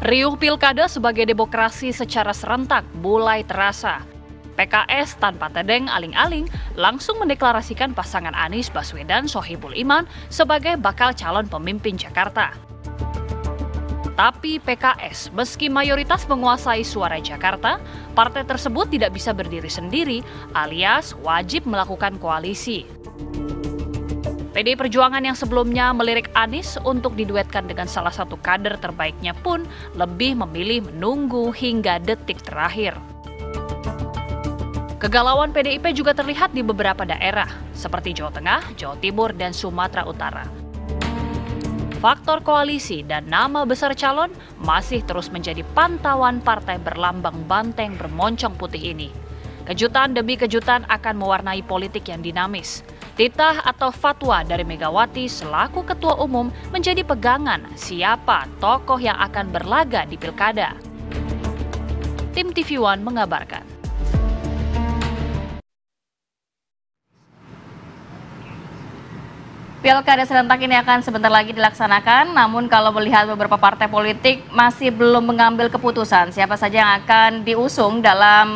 Riuh pilkada sebagai demokrasi secara serentak mulai terasa. PKS tanpa tedeng aling-aling langsung mendeklarasikan pasangan Anies Baswedan Sohibul Iman sebagai bakal calon pemimpin Jakarta. Tapi PKS, meski mayoritas menguasai suara Jakarta, partai tersebut tidak bisa berdiri sendiri alias wajib melakukan koalisi. PDI Perjuangan yang sebelumnya melirik Anies untuk diduetkan dengan salah satu kader terbaiknya pun lebih memilih menunggu hingga detik terakhir. Kegalauan PDIP juga terlihat di beberapa daerah, seperti Jawa Tengah, Jawa Timur, dan Sumatera Utara. Faktor koalisi dan nama besar calon masih terus menjadi pantauan partai berlambang banteng bermoncong putih ini. Kejutan demi kejutan akan mewarnai politik yang dinamis. Titah atau fatwa dari Megawati selaku Ketua Umum menjadi pegangan siapa tokoh yang akan berlaga di pilkada. Tim TV One mengabarkan. Pilkada serentak ini akan sebentar lagi dilaksanakan, namun kalau melihat beberapa partai politik masih belum mengambil keputusan siapa saja yang akan diusung dalam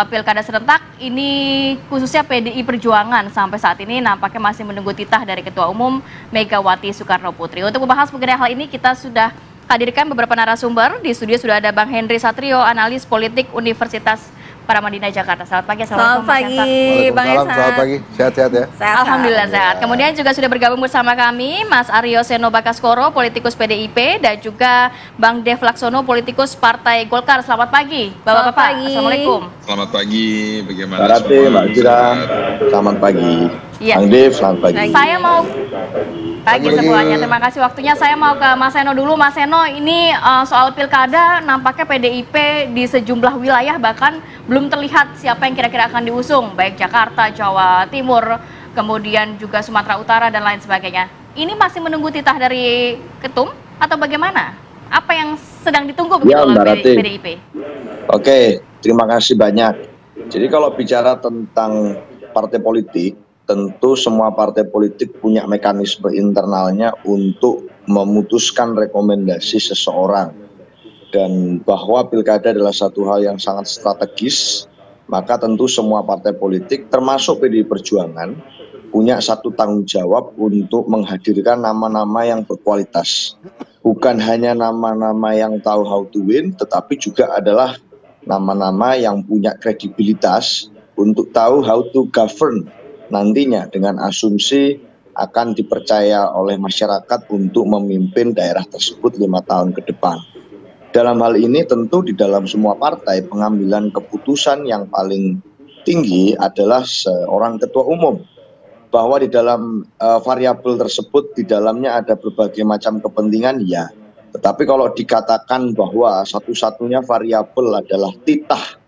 Pilkada serentak ini, khususnya PDI Perjuangan sampai saat ini nampaknya masih menunggu titah dari Ketua Umum Megawati Soekarno Putri. Untuk membahas mengenai hal ini kita sudah hadirkan beberapa narasumber. Di studio sudah ada Bang Henry Satrio, analis politik Universitas Paramadina Jakarta. Selamat pagi. Selamat pagi, Bang Esan. Selamat pagi, sehat-sehat ya? Sehat. Alhamdulillah sehat. Kemudian juga sudah bergabung bersama kami Mas Aryo Seno Bagaskoro, politikus PDIP, dan juga Bang Dev Laksono, politikus Partai Golkar. Selamat pagi, Bapak-Bapak. Assalamualaikum. Selamat pagi, bagaimana Mbak Jira, selamat pagi. Ya. Bang Dev, selamat pagi. Saya mau pagi semuanya. Terima kasih waktunya. Saya mau ke Mas Seno dulu. Mas Seno, ini soal pilkada nampaknya PDIP di sejumlah wilayah bahkan belum terlihat siapa yang kira-kira akan diusung, baik Jakarta, Jawa Timur, kemudian juga Sumatera Utara dan lain sebagainya. Ini masih menunggu titah dari Ketum atau bagaimana? Apa yang sedang ditunggu begitu oleh PDIP? Oke, terima kasih banyak. Jadi kalau bicara tentang partai politik, tentu semua partai politik punya mekanisme internalnya untuk memutuskan rekomendasi seseorang. Dan bahwa pilkada adalah satu hal yang sangat strategis, maka tentu semua partai politik termasuk PDI Perjuangan punya satu tanggung jawab untuk menghadirkan nama-nama yang berkualitas. Bukan hanya nama-nama yang tahu how to win, tetapi juga adalah nama-nama yang punya kredibilitas untuk tahu how to govern nantinya dengan asumsi akan dipercaya oleh masyarakat untuk memimpin daerah tersebut 5 tahun ke depan. Dalam hal ini tentu di dalam semua partai pengambilan keputusan yang paling tinggi adalah seorang ketua umum. Bahwa di dalam variabel tersebut di dalamnya ada berbagai macam kepentingan, ya. Tetapi kalau dikatakan bahwa satu-satunya variabel adalah titah,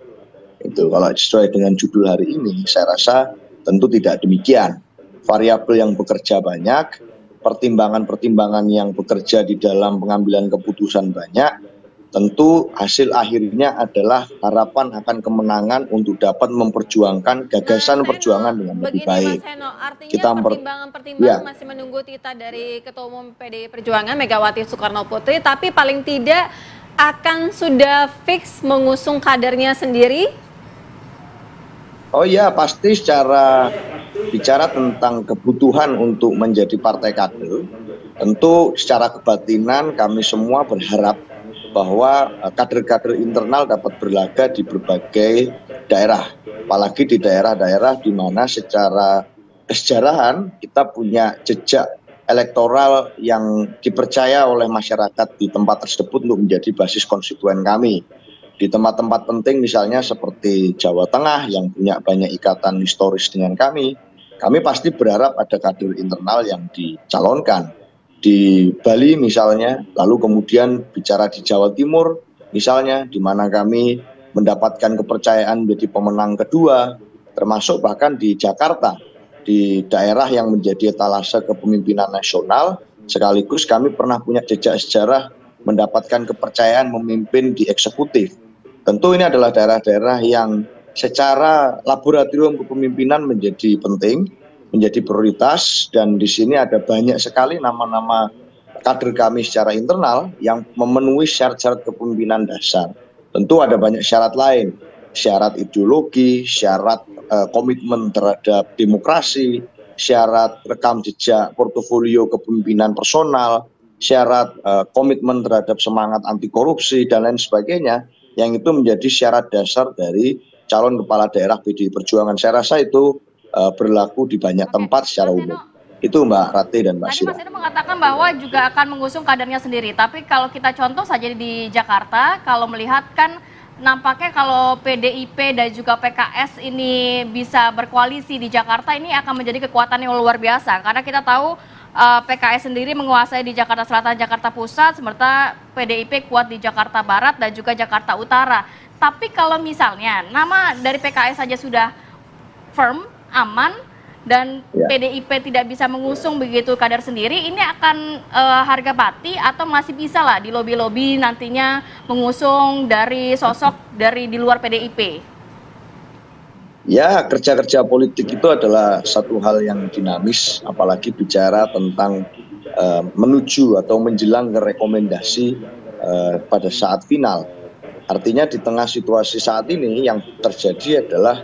itu kalau sesuai dengan judul hari ini, saya rasa tentu tidak demikian. Variabel yang bekerja banyak, pertimbangan-pertimbangan yang bekerja di dalam pengambilan keputusan banyak, tentu hasil akhirnya adalah harapan akan kemenangan untuk dapat memperjuangkan gagasan perjuangan dengan lebih baik. Mas Heno, artinya pertimbangan-pertimbangan masih menunggu titah dari Ketua Umum PDI Perjuangan Megawati Soekarno Putri, tapi paling tidak akan sudah fix mengusung kadernya sendiri? Oh iya, pasti secara bicara tentang kebutuhan untuk menjadi partai kader, tentu secara kebatinan kami semua berharap bahwa kader-kader internal dapat berlaga di berbagai daerah, apalagi di daerah-daerah di mana secara kesejarahan kita punya jejak elektoral yang dipercaya oleh masyarakat di tempat tersebut untuk menjadi basis konstituen kami. Di tempat-tempat penting misalnya seperti Jawa Tengah yang punya banyak ikatan historis dengan kami pasti berharap ada kader internal yang dicalonkan. Di Bali misalnya, lalu kemudian bicara di Jawa Timur misalnya, di mana kami mendapatkan kepercayaan menjadi pemenang kedua, termasuk bahkan di Jakarta, di daerah yang menjadi etalase kepemimpinan nasional, sekaligus kami pernah punya jejak sejarah mendapatkan kepercayaan memimpin di eksekutif. Tentu ini adalah daerah-daerah yang secara laboratorium kepemimpinan menjadi penting, menjadi prioritas, dan di sini ada banyak sekali nama-nama kader kami secara internal yang memenuhi syarat-syarat kepemimpinan dasar. Tentu ada banyak syarat lain, syarat ideologi, syarat komitmen terhadap demokrasi, syarat rekam jejak portofolio kepemimpinan personal, syarat komitmen terhadap semangat anti korupsi dan lain sebagainya, yang itu menjadi syarat dasar dari calon kepala daerah PDI Perjuangan. Saya rasa itu berlaku di banyak tempat secara umum. Itu Mbak Rati dan Mbak Sira. Tadi Mas Eno mengatakan bahwa juga akan mengusung kadernya sendiri. Tapi kalau kita contoh saja di Jakarta, kalau melihat kan nampaknya kalau PDIP dan juga PKS ini bisa berkoalisi di Jakarta, ini akan menjadi kekuatan yang luar biasa. Karena kita tahu PKS sendiri menguasai di Jakarta Selatan, Jakarta Pusat, sementara PDIP kuat di Jakarta Barat dan juga Jakarta Utara. Tapi kalau misalnya nama dari PKS saja sudah firm, aman, dan PDIP tidak bisa mengusung begitu kader sendiri, ini akan harga mati atau masih bisa lah di lobi-lobi nantinya mengusung dari sosok dari di luar PDIP? Ya, kerja-kerja politik itu adalah satu hal yang dinamis, apalagi bicara tentang menuju atau menjelang ke rekomendasi pada saat final. Artinya di tengah situasi saat ini yang terjadi adalah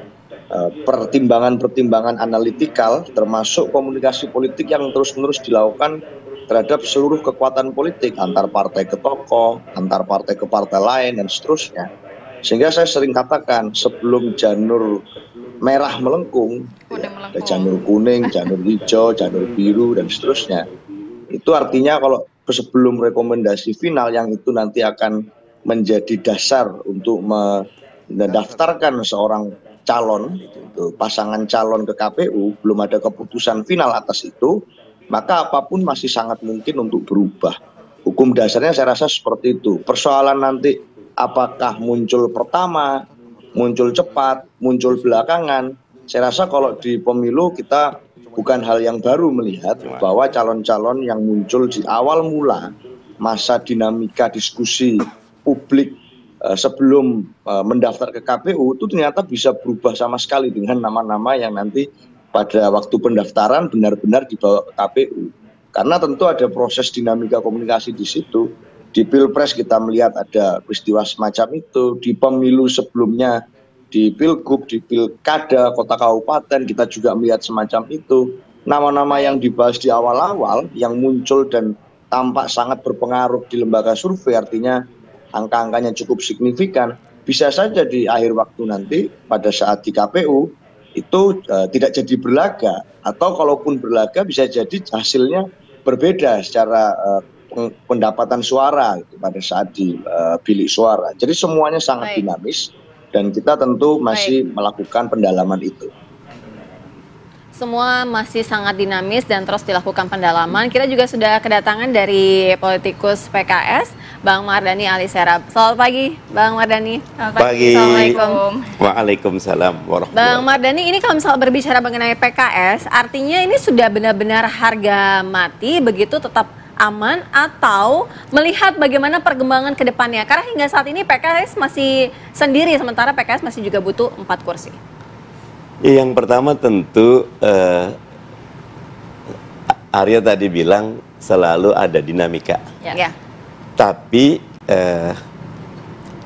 pertimbangan-pertimbangan analitikal termasuk komunikasi politik yang terus-menerus dilakukan terhadap seluruh kekuatan politik antar partai ke tokoh, antar partai ke partai lain dan seterusnya. Sehingga saya sering katakan sebelum janur merah melengkung, ada janur kuning, janur hijau, janur biru dan seterusnya. Itu artinya kalau sebelum rekomendasi final yang itu nanti akan menjadi dasar untuk mendaftarkan seorang calon, pasangan calon ke KPU, belum ada keputusan final atas itu, maka apapun masih sangat mungkin untuk berubah. Hukum dasarnya saya rasa seperti itu. Persoalan nanti apakah muncul pertama, muncul cepat, muncul belakangan, saya rasa kalau di pemilu kita bukan hal yang baru melihat bahwa calon-calon yang muncul di awal mula masa dinamika diskusi publik sebelum mendaftar ke KPU itu ternyata bisa berubah sama sekali dengan nama-nama yang nanti pada waktu pendaftaran benar-benar dibawa ke KPU. Karena tentu ada proses dinamika komunikasi di situ. Di Pilpres kita melihat ada peristiwa semacam itu, di pemilu sebelumnya, di Pilgub, di Pilkada, kota kabupaten kita juga melihat semacam itu. Nama-nama yang dibahas di awal-awal yang muncul dan tampak sangat berpengaruh di lembaga survei, artinya angka-angkanya cukup signifikan, bisa saja di akhir waktu nanti pada saat di KPU itu tidak jadi berlaga, atau kalaupun berlaga bisa jadi hasilnya berbeda secara pendapatan suara pada saat di bilik suara. Jadi semuanya sangat dinamis dan kita tentu masih melakukan pendalaman itu. Semua masih sangat dinamis dan terus dilakukan pendalaman. Kita juga sudah kedatangan dari politikus PKS, Bang Mardhani Alisera. Selamat pagi, Bang Mardhani. Selamat pagi. Assalamualaikum. Waalaikumsalam warahmatullahi Bang Mardhani, ini kalau misalnya berbicara mengenai PKS, artinya ini sudah benar-benar harga mati, begitu tetap aman, atau melihat bagaimana perkembangan ke depannya? Karena hingga saat ini PKS masih sendiri, sementara PKS masih juga butuh 4 kursi. Yang pertama tentu Arya tadi bilang selalu ada dinamika. Ya. Tapi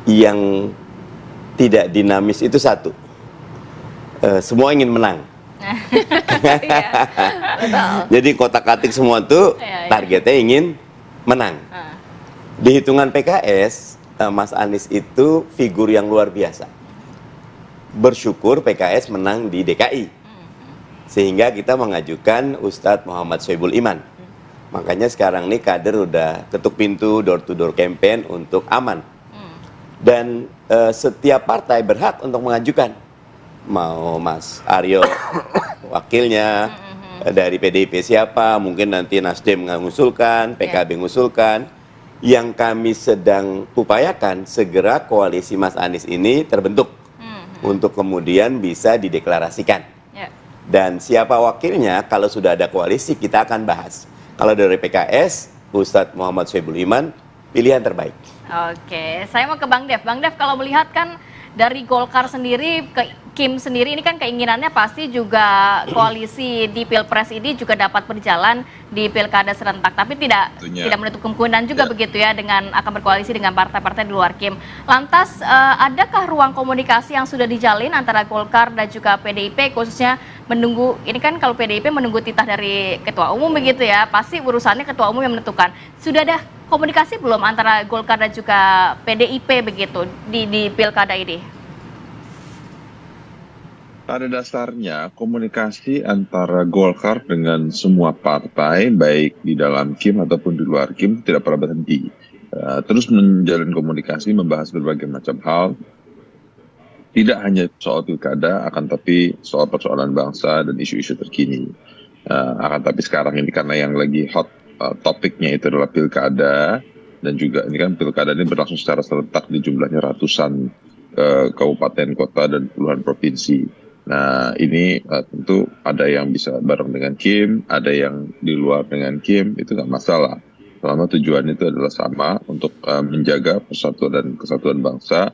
yang tidak dinamis itu satu, semua ingin menang. Jadi kotak-katik semua tuh targetnya ingin menang. Di hitungan PKS, Mas Anies itu figur yang luar biasa. Bersyukur PKS menang di DKI, sehingga kita mengajukan Ustadz Muhammad Soebul Iman. Makanya sekarang nih kader udah ketuk pintu, door to door campaign untuk aman. Dan setiap partai berhak untuk mengajukan. Mau Mas Aryo wakilnya, dari PDIP siapa, mungkin nanti Nasdem mengusulkan, PKB mengusulkan. Yang kami sedang upayakan segera koalisi Mas Anies ini terbentuk untuk kemudian bisa dideklarasikan. Dan siapa wakilnya, kalau sudah ada koalisi kita akan bahas. Kalau dari PKS, Ustadz Muhammad Soebul Iman, pilihan terbaik. Oke, saya mau ke Bang Dev. Bang Dev, kalau melihat kan dari Golkar sendiri ke Kim sendiri ini kan keinginannya pasti juga koalisi di Pilpres ini juga dapat berjalan di Pilkada serentak, tapi tidak menutup kemungkinan juga begitu ya dengan akan berkoalisi dengan partai-partai di luar Kim. Lantas adakah ruang komunikasi yang sudah dijalin antara Golkar dan juga PDIP, khususnya menunggu, ini kan kalau PDIP menunggu titah dari ketua umum begitu ya, pasti urusannya ketua umum yang menentukan. Sudah ada komunikasi belum antara Golkar dan juga PDIP begitu di Pilkada ini? Pada dasarnya komunikasi antara Golkar dengan semua partai, baik di dalam Kim ataupun di luar Kim, tidak pernah berhenti. Terus menjalin komunikasi, membahas berbagai macam hal, tidak hanya soal pilkada, akan tapi soal persoalan bangsa dan isu-isu terkini. Akan tapi sekarang ini karena yang lagi hot topiknya itu adalah pilkada, dan juga ini kan pilkada ini berlangsung secara serentak di jumlahnya ratusan kabupaten, kota, dan puluhan provinsi. Nah ini tentu ada yang bisa bareng dengan Kim, ada yang di luar dengan Kim, itu nggak masalah. Selama tujuan itu adalah sama untuk menjaga persatuan dan kesatuan bangsa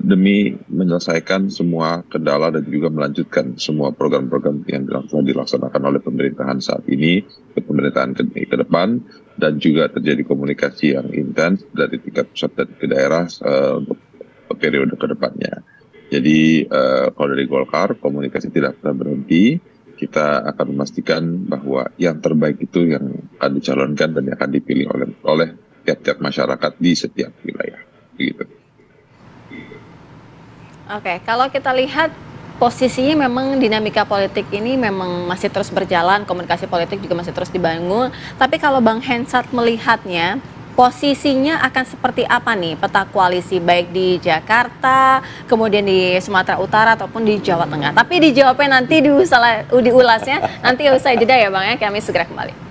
demi menyelesaikan semua kendala dan juga melanjutkan semua program-program yang telah dilaksanakan oleh pemerintahan saat ini ke pemerintahan ke depan, dan juga terjadi komunikasi yang intens dari tingkat pusat dan ke daerah untuk periode ke depannya. Jadi kalau dari Golkar, komunikasi tidak pernah berhenti. Kita akan memastikan bahwa yang terbaik itu yang akan dicalonkan dan yang akan dipilih oleh tiap-tiap masyarakat di setiap wilayah. Begitu. Oke, kalau kita lihat posisinya memang dinamika politik ini memang masih terus berjalan, komunikasi politik juga masih terus dibangun. Tapi kalau Bang Hensat melihatnya, posisinya akan seperti apa nih peta koalisi baik di Jakarta, kemudian di Sumatera Utara ataupun di Jawa Tengah. Tapi dijawabnya nanti diulasnya nanti usai jeda ya Bang ya, kami segera kembali.